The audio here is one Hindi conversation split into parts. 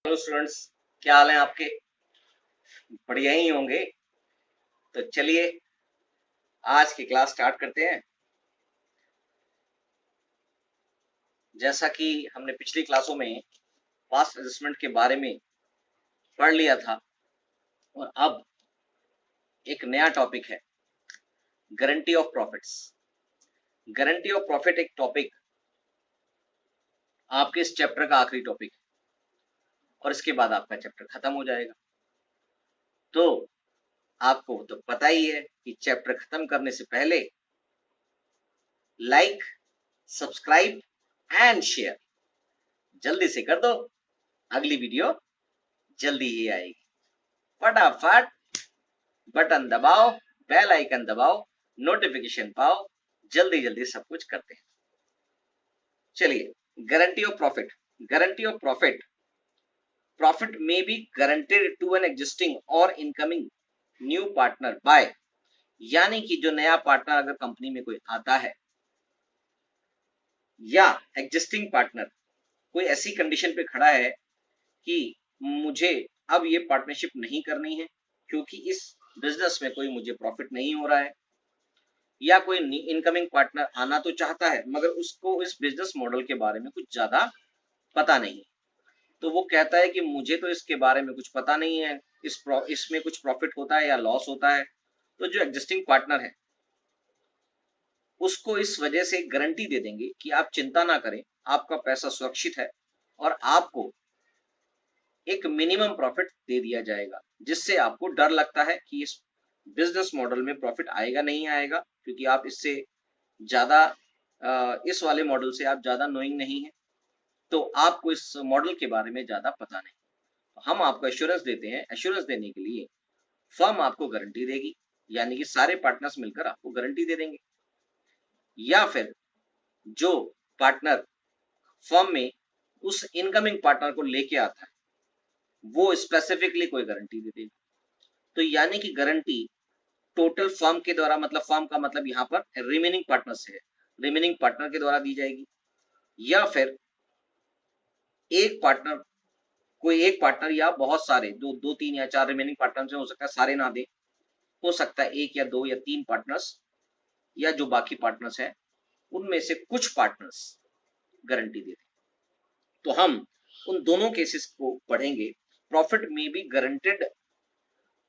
हेलो स्टूडेंट्स, क्या हाल है आपके? बढ़िया ही होंगे। तो चलिए आज की क्लास स्टार्ट करते हैं। जैसा कि हमने पिछली क्लासों में पास्ट एसेसमेंट के बारे में पढ़ लिया था, और अब एक नया टॉपिक है, guarantee of profits. Guarantee of profit एक टॉपिक आपके इस चैप्टर का आखिरी टॉपिक है, और इसके बाद आपका चैप्टर खत्म हो जाएगा। तो आपको तो पता ही है कि चैप्टर खत्म करने से पहले लाइक, सब्सक्राइब एंड शेयर जल्दी से कर दो। अगली वीडियो जल्दी ही आएगी। फटाफट बटन दबाओ, बेल आइकन दबाओ, नोटिफिकेशन पाओ, जल्दी जल्दी सब कुछ करते हैं। चलिए, guarantee of profit. Guarantee of profit, profit में be guaranteed to an existing और इनकमिंग न्यू पार्टनर बाय, यानी कि जो नया पार्टनर अगर कंपनी में कोई आता है या एग्जिस्टिंग पार्टनर कोई ऐसी कंडीशन पे खड़ा है कि मुझे अब ये पार्टनरशिप नहीं करनी है क्योंकि इस बिजनेस में कोई मुझे प्रॉफिट नहीं हो रहा है, या कोई इनकमिंग पार्टनर आना तो चाहता है मगर उसको इस बिजनेस मॉडल के बारे में कुछ ज्यादा पता नहीं, तो वो कहता है कि मुझे तो इसके बारे में कुछ पता नहीं है, इसमें कुछ प्रॉफिट होता है या लॉस होता है। तो जो एग्जिस्टिंग पार्टनर है उसको इस वजह से गारंटी दे देंगे कि आप चिंता ना करें, आपका पैसा सुरक्षित है और आपको एक मिनिमम प्रॉफिट दे दिया जाएगा, जिससे आपको डर लगता है कि इस बिजनेस मॉडल में प्रॉफिट आएगा नहीं आएगा, क्योंकि आप इससे ज्यादा इस वाले मॉडल से आप ज्यादा नोइंग नहीं है, तो आपको इस मॉडल के बारे में ज्यादा पता नहीं। तो हम आपको एश्योरेंस देते हैं। एश्योरेंस देने के लिए फर्म आपको गारंटी देगी, यानी कि सारे पार्टनर्स मिलकर आपको गारंटी दे देंगे, या फिर जो पार्टनर फर्म में उस इनकमिंग पार्टनर को लेके आता है वो स्पेसिफिकली कोई गारंटी दे देगा। तो यानी कि गारंटी टोटल फर्म के द्वारा, मतलब फर्म का मतलब यहाँ पर रिमेनिंग पार्टनर से है, रिमेनिंग पार्टनर के द्वारा दी जाएगी, या फिर एक पार्टनर, कोई एक पार्टनर या बहुत सारे दो दो तीन या चार रिमेनिंग पार्टनर हो सकता है सारे ना दे, हो सकता है एक या दो या तीन पार्टनर्स या जो बाकी पार्टनर्स हैं उनमें से कुछ पार्टनर्स गारंटी देते। तो हम उन दोनों केसेस को पढ़ेंगे। प्रॉफिट में be guaranteed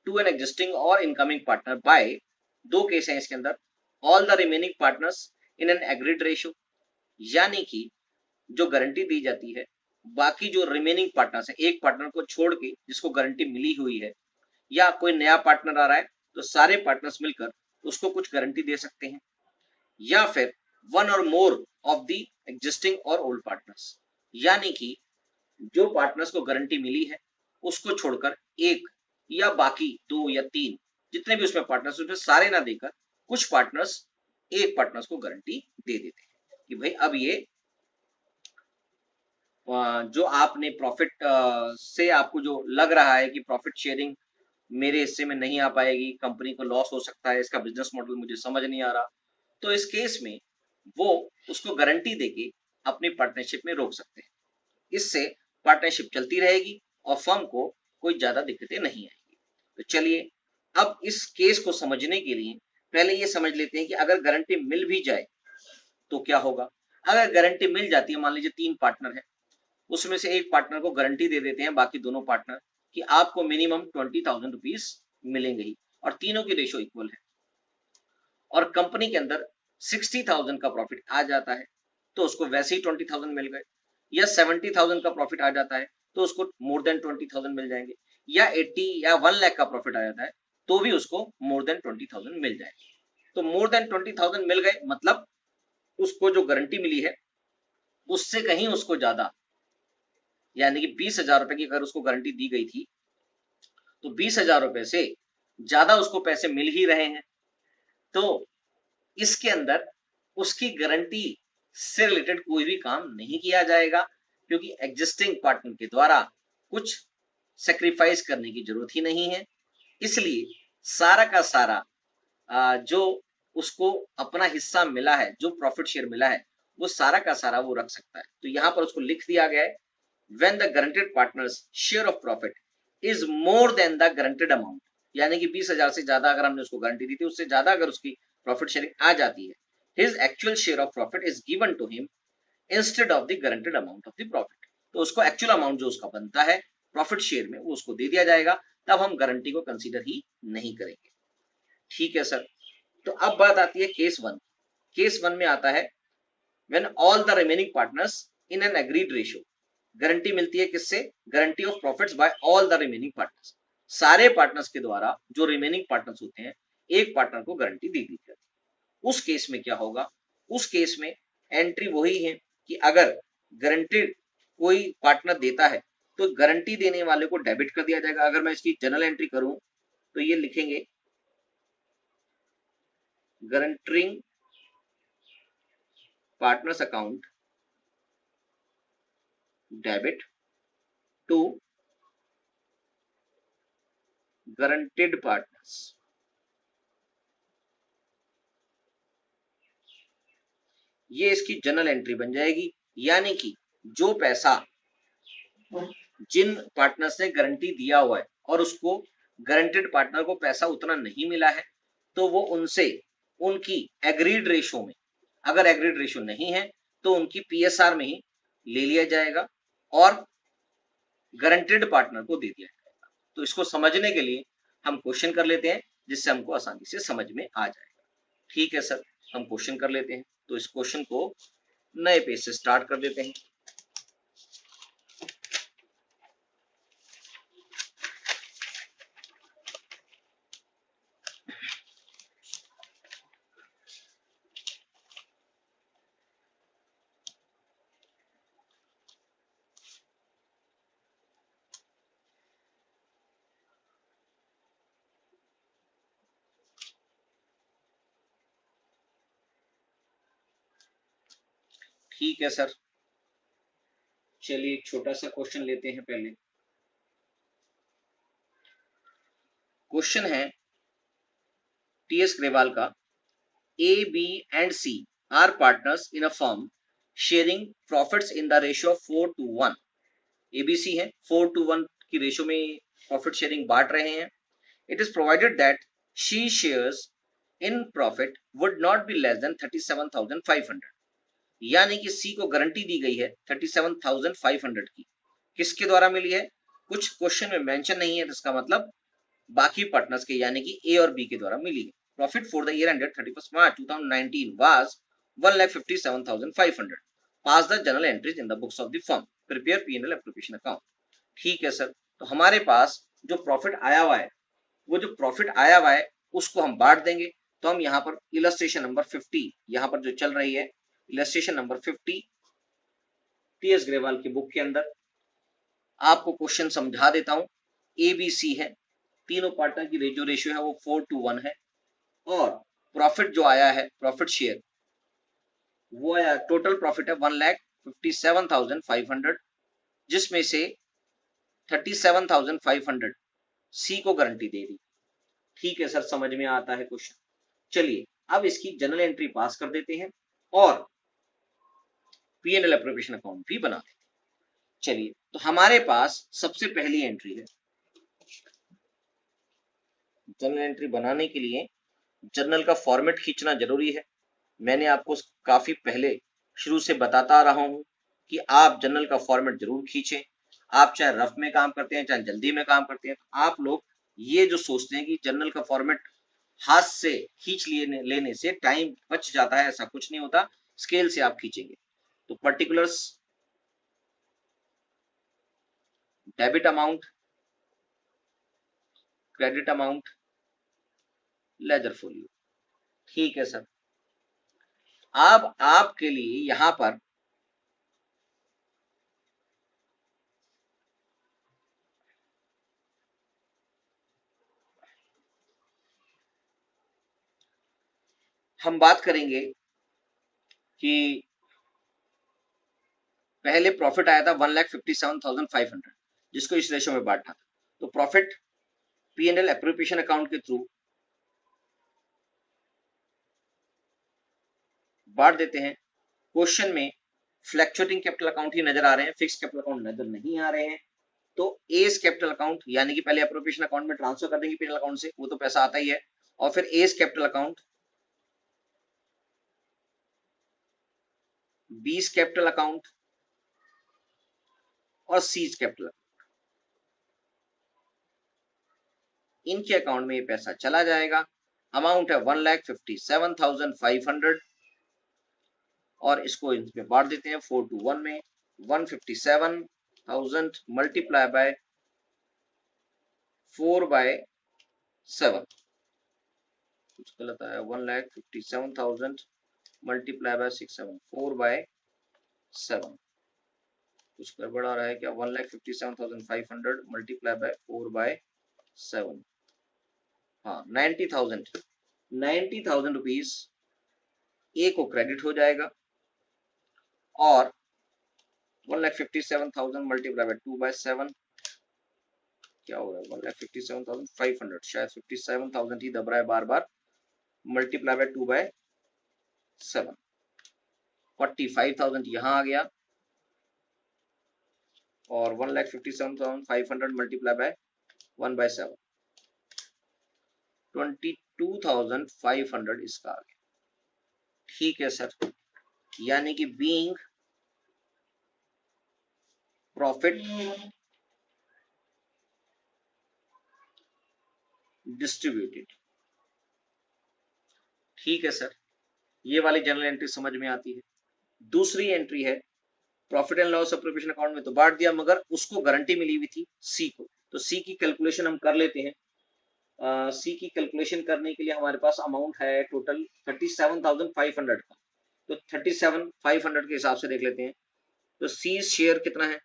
to an existing और इनकमिंग पार्टनर बाय, दो केस हैं इसके अंदर, all the remaining partners in an agreed ratio, यानी कि जो गारंटी दी जाती है बाकी जो रिमेनिंग पार्टनर्स है, एक पार्टनर को छोड़ के जिसको गारंटी मिली हुई है, या कोई नया पार्टनर आ रहा है तो सारे पार्टनर्स मिलकर उसको कुछ गारंटी दे सकते हैं, या फिर वन और मोर ऑफ द एग्जिस्टिंग और ओल्ड पार्टनर्स, यानी कि जो पार्टनर्स को गारंटी मिली है उसको छोड़कर एक या बाकी दो या तीन जितने भी उसमें पार्टनर्स उसमें सारे ना देकर कुछ पार्टनर्स एक पार्टनर्स को गारंटी दे देते हैं कि भाई अब ये जो आपने प्रॉफिट से आपको जो लग रहा है कि प्रॉफिट शेयरिंग मेरे हिस्से में नहीं आ पाएगी, कंपनी को लॉस हो सकता है, इसका बिजनेस मॉडल मुझे समझ नहीं आ रहा, तो इस केस में वो उसको गारंटी देके अपनी पार्टनरशिप में रोक सकते हैं। इससे पार्टनरशिप चलती रहेगी और फर्म को कोई ज्यादा दिक्कतें नहीं आएंगी। तो चलिए अब इस केस को समझने के लिए पहले ये समझ लेते हैं कि अगर गारंटी मिल भी जाए तो क्या होगा। अगर गारंटी मिल जाती है, मान लीजिए तीन पार्टनर है, उसमें से एक पार्टनर को गारंटी दे देते हैं बाकी दोनों पार्टनर कि आपको मिनिमम 20,000 रुपीज मिलेंगे ही, और तीनों की रेशो इक्वल है, और कंपनी के अंदर 60,000 का प्रॉफिट आ जाता है तो उसको वैसे ही 20,000 मिल गए, या 70,000 का प्रॉफिट आ जाता है तो उसको मोर देन 20,000 मिल जाएंगे, या 80 या 1 लाख का प्रॉफिट आ जाता है तो भी उसको मोर देन 20,000 मिल जाएंगे। तो मोर देन 20,000 मिल गए मतलब उसको जो गारंटी मिली है उससे कहीं उसको ज्यादा, यानी कि 20,000 रुपए की अगर उसको गारंटी दी गई थी तो 20,000 रुपए से ज्यादा उसको पैसे मिल ही रहे हैं, तो इसके अंदर उसकी गारंटी से रिलेटेड कोई भी काम नहीं किया जाएगा, क्योंकि एग्जिस्टिंग पार्टनर के द्वारा कुछ सेक्रीफाइस करने की जरूरत ही नहीं है। इसलिए सारा का सारा जो उसको अपना हिस्सा मिला है, जो प्रॉफिट शेयर मिला है, वो सारा का सारा वो रख सकता है। तो यहाँ पर उसको लिख दिया गया है when the guaranteed partners share of profit is more than the guaranteed amount, यानी कि 20,000 से ज्यादा अगर हमने उसको गारंटी दी थी, उससे ज्यादा अगर उसकी प्रॉफिट शेयरिंग आ जाती है, his actual share of profit is given to him instead of the guaranteed amount of the profit. तो उसको एक्चुअल अमाउंट जो उसका बनता है प्रॉफिट शेयर में वो उसको दे दिया जाएगा, तब हम गारंटी को कंसीडर ही नहीं करेंगे। ठीक है सर। तो अब बात आती है केस वन। केस वन में आता है when all the remaining partners in an agreed ratio, guarantee मिलती है किससे? Guarantee of profits by all the remaining partners, सारे पार्टनर्स के द्वारा जो रिमेनिंग पार्टनर्स होते हैं एक पार्टनर को गारंटी दे दी जाती है। उस केस में क्या होगा? उस केस में एंट्री वही है कि अगर गारंटीड कोई पार्टनर देता है तो गारंटी देने वाले को डेबिट कर दिया जाएगा। अगर मैं इसकी जनरल एंट्री करूं तो ये लिखेंगे guaranteeing partners account debit to guaranteed partners. ये इसकी जनरल एंट्री बन जाएगी, यानी कि जो पैसा जिन पार्टनर्स ने गारंटी दिया हुआ है और उसको गारंटेड पार्टनर को पैसा उतना नहीं मिला है, तो वो उनसे उनकी एग्रीड रेशो में, अगर एग्रीड रेशो नहीं है तो उनकी पीएसआर में ही ले लिया जाएगा और गारंटेड पार्टनर को दे दिया जाएगा। तो इसको समझने के लिए हम क्वेश्चन कर लेते हैं, जिससे हमको आसानी से समझ में आ जाएगा। ठीक है सर, हम क्वेश्चन कर लेते हैं। तो इस क्वेश्चन को नए पेज से स्टार्ट कर देते हैं। ठीक है सर, चलिए एक छोटा सा क्वेश्चन लेते हैं। पहले क्वेश्चन है टीएस ग्रेवाल का, A B and C are partners in a firm sharing profits in the ratio of 4:1। ABC है, 4:1 की रेशियो में प्रॉफिट शेयरिंग बांट रहे हैं। It is provided that she shares in profit would not be less than 37,500, यानी कि सी को गारंटी दी गई है 37,500 की। किसके द्वारा मिली है? कुछ क्वेश्चन में मेंशन नहीं है, तो इसका मतलब बाकी पार्टनर्स के, यानी कि ए और बी के द्वारा मिली है। Profit for the year ended 31 March 2019 was 1,57,500। Pass the general entries in the books of the firm, prepare P and L application account. ठीक है सर, तो हमारे पास जो प्रॉफिट आया हुआ है, वो जो प्रॉफिट आया हुआ है उसको हम बांट देंगे। तो हम यहाँ पर इलस्ट्रेशन नंबर 50 यहाँ पर जो चल रही है, इलस्ट्रेशन नंबर 50 टीएस ग्रेवाल की बुक के अंदर आपको क्वेश्चन समझा देता हूं। ए बी सी है, तीनों पार्टनर की जो रेशियो है वो 4:1 है, और प्रॉफिट जो आया है प्रॉफिट शेयर वो आया, टोटल प्रॉफिट है 1,57,500, जिसमें से 37,500 सी को गारंटी दे दी। ठीक है सर, समझ में आता है क्वेश्चन। चलिए अब इसकी जनरल एंट्री पास कर देते हैं और पी&एल एप्रोप्रिएशन अकाउंट भी बना देते हैं। चलिए, तो हमारे पास सबसे पहली एंट्री है। जनरल एंट्री बनाने के लिए जर्नल का फॉर्मेट खींचना जरूरी है। मैंने आपको काफी पहले शुरू से बताता रहा हूं कि आप जर्नल का फॉर्मेट जरूर खींचें। आप चाहे रफ में काम करते हैं चाहे जल्दी में काम करते हैं, तो आप लोग ये जो सोचते हैं कि जर्नल का फॉर्मेट हाथ से खींच लेने से टाइम बच जाता है, ऐसा कुछ नहीं होता। स्केल से आप खींचेंगे तो particulars, debit amount, credit amount, ledger folio. ठीक है सर, अब आपके लिए यहां पर हम बात करेंगे कि पहले प्रॉफिट आया था 1,57,500, जिसको इस रेशो में बांटना था। तो प्रॉफिट पी&एल एप्रोप्रिएशन अकाउंट के थ्रू बांट देते हैं। क्वेश्चन में फ्लैक्चुएटिंग कैपिटल अकाउंट ही नजर आ रहे हैं, फिक्स कैपिटल अकाउंट नजर नहीं आ रहे हैं। तो एज कैपिटल अकाउंट यानी कि पहले अप्रोप्रिएशन अकाउंट में ट्रांसफर कर देंगे पीएनएल अकाउंट से, वो तो पैसा आता ही है, और फिर A's capital account, B's capital account और सीज कैपिटल, इनके अकाउंट में ये पैसा चला जाएगा। अमाउंट है 1,57,500 और इसको इसमें बांट देते हैं 4 to 1 में। 157,000 मल्टीप्लाई बाय 4/7, कुछ गलत आया, 1,57,000 मल्टीप्लाई बाय 6/7, 4/7, कुछ गड़बड़ आ रहा है क्या? 1,57,500 मल्टीप्लाई बाय 4/7, हाँ 90,000 रुपीज ए को क्रेडिट हो जाएगा और 1,57,000 मल्टीप्लाई बाय 2/7 क्या हो रहा है? 1,57,500, शायद 57,000 ही दब रहा है बार बार, मल्टीप्लाई बाय 2/7, 45,000 यहाँ आ गया और 1,57,500 मल्टीप्लाई बाय 1/7, 22,500 इसका आ गया। ठीक है सर, यानी कि बीइंग प्रॉफिट डिस्ट्रीब्यूटेड। ठीक है सर, ये वाली जनरल एंट्री समझ में आती है। दूसरी एंट्री है profit and loss appropriation account में तो बांट दिया, मगर उसको गारंटी मिली हुई थी सी को, तो सी की कैलकुलेशन हम कर लेते हैं। सी की कैलकुलेशन करने के लिए हमारे पास अमाउंट है टोटल 37,500 का, तो 37,500 के हिसाब से देख लेते हैं। तो सी शेयर कितना है,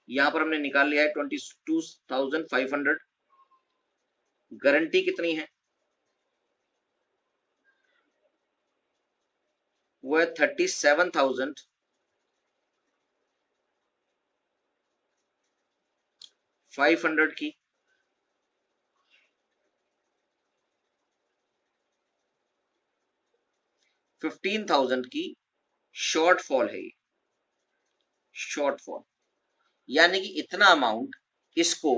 यहां पर हमने निकाल लिया है 22,500। गारंटी कितनी है, वो है 37,500 की। $15,000 की शॉर्टफॉल है ये, शॉर्टफॉल यानी कि इतना अमाउंट इसको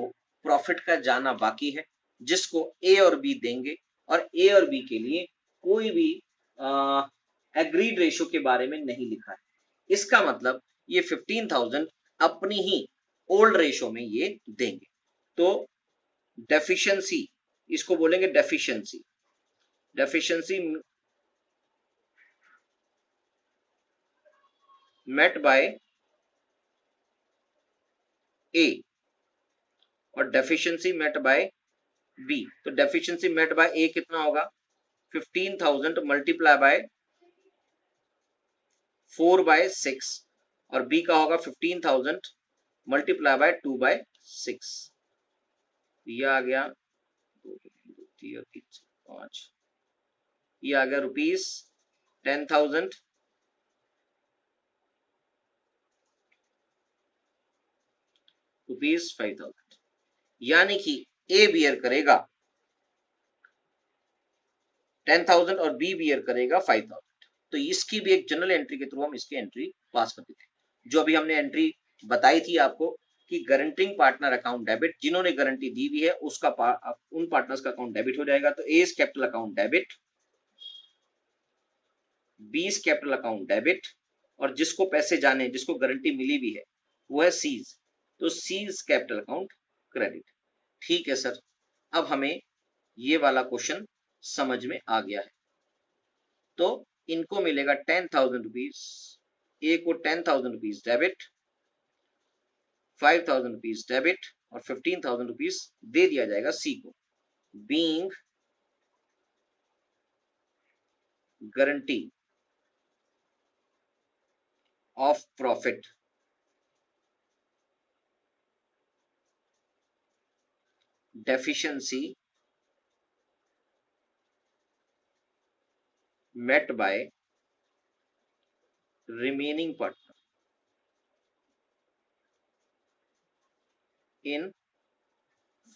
प्रॉफिट का जाना बाकी है, जिसको ए और बी देंगे, और ए और बी के लिए कोई भी एग्रीड रेशो के बारे में नहीं लिखा है। इसका मतलब ये 15,000 अपनी ही ओल्ड रेशो में ये देंगे। तो डेफिशिएंसी, इसको बोलेंगे डेफिशिएंसी, डेफिशिएंसी मेट बाय ए और डेफिशिएंसी मेट बाय बी। तो डेफिशिएंसी मेट बाय ए कितना होगा, 15,000 मल्टीप्लाई बाय 4/6 और बी का होगा 15,000 मल्टीप्लाई बाय 2/6। ये आ गया 5, ये आ गया ₹10,000 ₹5,000, यानी कि ए बियर करेगा 10,000 और बी बियर करेगा 5,000। तो इसकी भी एक जनरल एंट्री के थ्रू हम इसकी एंट्री पास कर देते हैं। जो अभी हमने एंट्री बताई थी आपको कि गारंटिंग पार्टनर अकाउंट डेबिट, जिन्होंने गारंटी दी हुई है उसका उन पार्टनर्स का अकाउंट डेबिट हो जाएगा। तो A's capital account debit, B's capital account debit, और जिसको पैसे जाने, जिसको गारंटी मिली हुई है वो है सीज, तो सीज कैपिटल अकाउंट क्रेडिट। ठीक है सर, अब हमें ये वाला क्वेश्चन समझ में आ गया है। तो इनको मिलेगा 10,000 रुपीज, ए को 10,000 रुपीज डेबिट, 5,000 रुपीज डेबिट और 15,000 रुपीज दे दिया जाएगा सी को, being guarantee of profit deficiency met by remaining partner in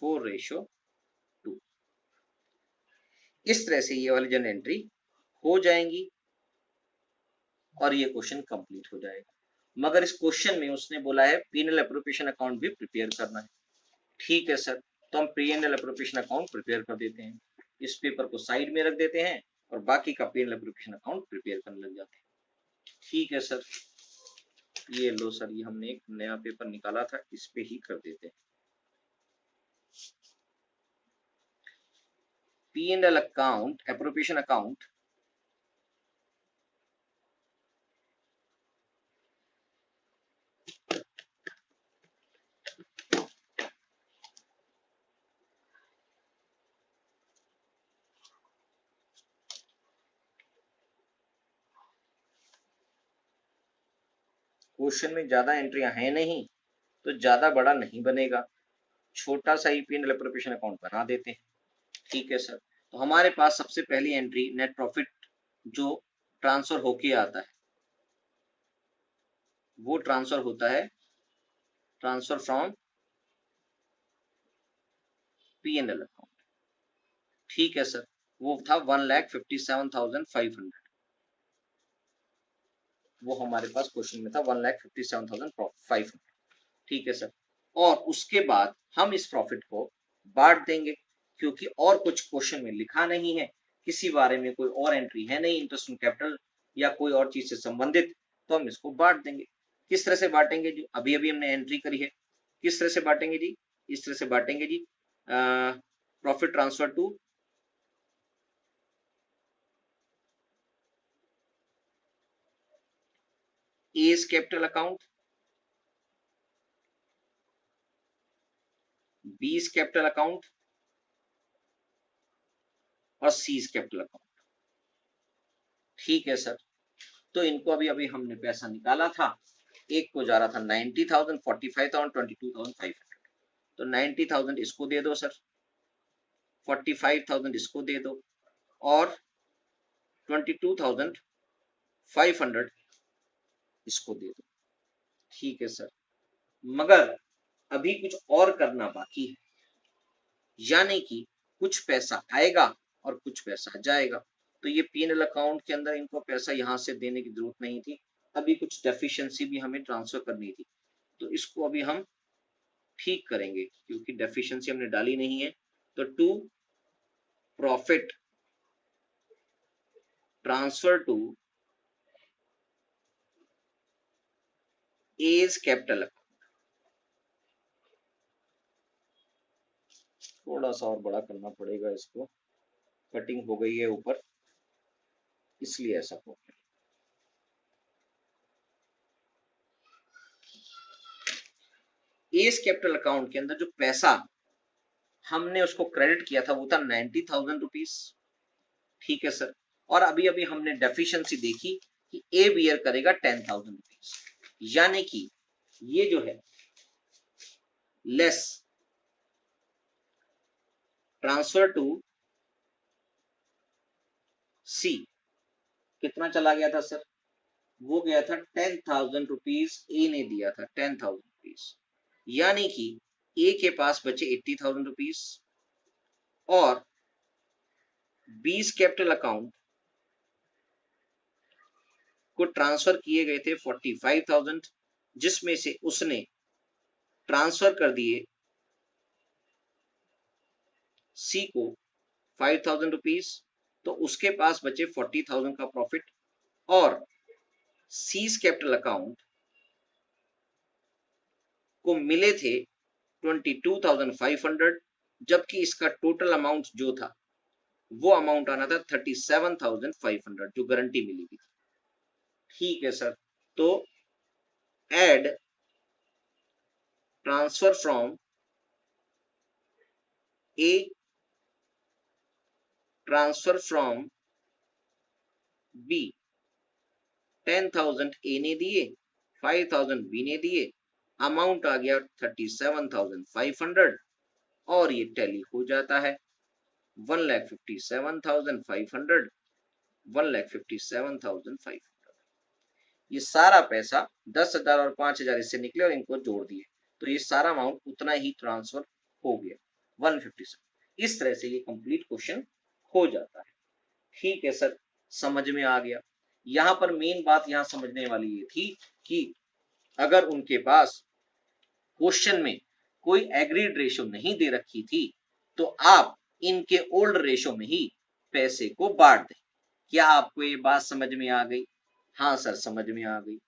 4:2। इस तरह से ये वाली जनरल एंट्री हो जाएंगी। और ये क्वेश्चन कंप्लीट हो जाएगा। मगर इस क्वेश्चन में उसने बोला है पीएनएल एप्रोप्रिएशन अकाउंट भी प्रिपेयर करना है। ठीक है सर, तो हम पीएनएल एप्रोप्रिएशन अकाउंट प्रिपेयर कर देते हैं, इस पेपर को साइड में रख देते हैं और बाकी का पीएनएल एप्रोप्रिएशन अकाउंट प्रिपेयर करने लग जाते हैं। ठीक है सर, ये लो सर, ये हमने एक नया पेपर निकाला था, इस पे ही कर देते हैं। PNL account appropriation account question में ज्यादा एंट्रियां हैं नहीं तो ज्यादा बड़ा नहीं बनेगा, छोटा सा ही पीएनएल एप्रोप्रिएशन अकाउंट बना देते हैं। ठीक है सर, तो हमारे पास सबसे पहली एंट्री नेट प्रॉफिट जो ट्रांसफर होके आता है, वो ट्रांसफर होता है ट्रांसफर फ्रॉम पीएनएल अकाउंट। ठीक है सर, वो था 1,57,500, वो हमारे पास क्वेश्चन में था 1,57,500। ठीक है सर, और उसके बाद हम इस प्रॉफिट को बांट देंगे, क्योंकि और कुछ क्वेश्चन में लिखा नहीं है, किसी बारे में कोई और एंट्री है नहीं इंटरेस्ट ऑन कैपिटल या कोई और चीज से संबंधित, तो हम इसको बांट देंगे। किस तरह से बांटेंगे जी, अभी अभी हमने एंट्री करी है, किस तरह से बांटेंगे जी, इस तरह से बांटेंगे जी, profit transfer to A's capital account, B's capital account और सी's कैपिटल अकाउंट। ठीक है सर, तो इनको अभी अभी हमने पैसा निकाला था, एक को जा रहा था 90,000, 45,000, 22,500, तो 90,000 इसको दे दो सर, 45,000 इसको दे दो और 22,500 इसको दे दो। ठीक है सर, मगर अभी कुछ और करना बाकी है, यानी कि कुछ पैसा आएगा और कुछ पैसा जाएगा। तो ये पीएनएल अकाउंट के अंदर इनको पैसा यहाँ से देने की जरूरत नहीं थी, अभी कुछ डेफिशिएंसी भी हमें ट्रांसफर करनी थी, तो इसको अभी हम ठीक करेंगे, क्योंकि डेफिशिएंसी हमने डाली नहीं है। तो to profit transfer to A's capital account, थोड़ा सा और बड़ा करना पड़ेगा इसको, कटिंग हो गई है ऊपर, इसलिए ऐसा हो गया। एज कैपिटल अकाउंट के अंदर जो पैसा हमने उसको क्रेडिट किया था वो था 90,000 रुपीज। ठीक है सर, और अभी अभी हमने डेफिशिएंसी देखी कि ए बियर करेगा 10,000 रुपीज, यानी कि ये जो है लेस ट्रांसफर टू सी कितना चला गया था सर, वो गया था 10,000 रुपीज, ए ने दिया था 10,000 रुपीज, यानी कि ए के पास बचे 80,000 रुपीज और बीस कैपिटल अकाउंट को ट्रांसफर किए गए थे 45,000, जिसमें से उसने ट्रांसफर कर दिए सी को 5,000 रुपीज, तो उसके पास बचे 40,000 का प्रॉफिट, और सीज कैपिटल अकाउंट को मिले थे 22,500, जबकि इसका टोटल अमाउंट जो था वो अमाउंट आना था 37,500 जो गारंटी मिली थी। ठीक है सर, तो add transfer from A transfer from B, 10,000 A ने दिए, 5,000 बी ने दिए, अमाउंट आ गया 37,500 और ये टैली हो जाता है 1,57,500, 1,57,500। ये सारा पैसा 10,000 और 5,000 इससे निकले और इनको जोड़ दिए, तो ये सारा अमाउंट उतना ही ट्रांसफर हो गया 157। इस तरह से ये कंप्लीट क्वेश्चन हो जाता है। ठीक है सर, समझ में आ गया। यहां पर मेन बात यहां समझने वाली ये थी कि अगर उनके पास क्वेश्चन में कोई एग्रीड रेशो नहीं दे रखी थी तो आप इनके ओल्ड रेशो में ही पैसे को बांट दें। क्या आपको ये बात समझ में आ गई? हाँ सर, समझ में आ गई।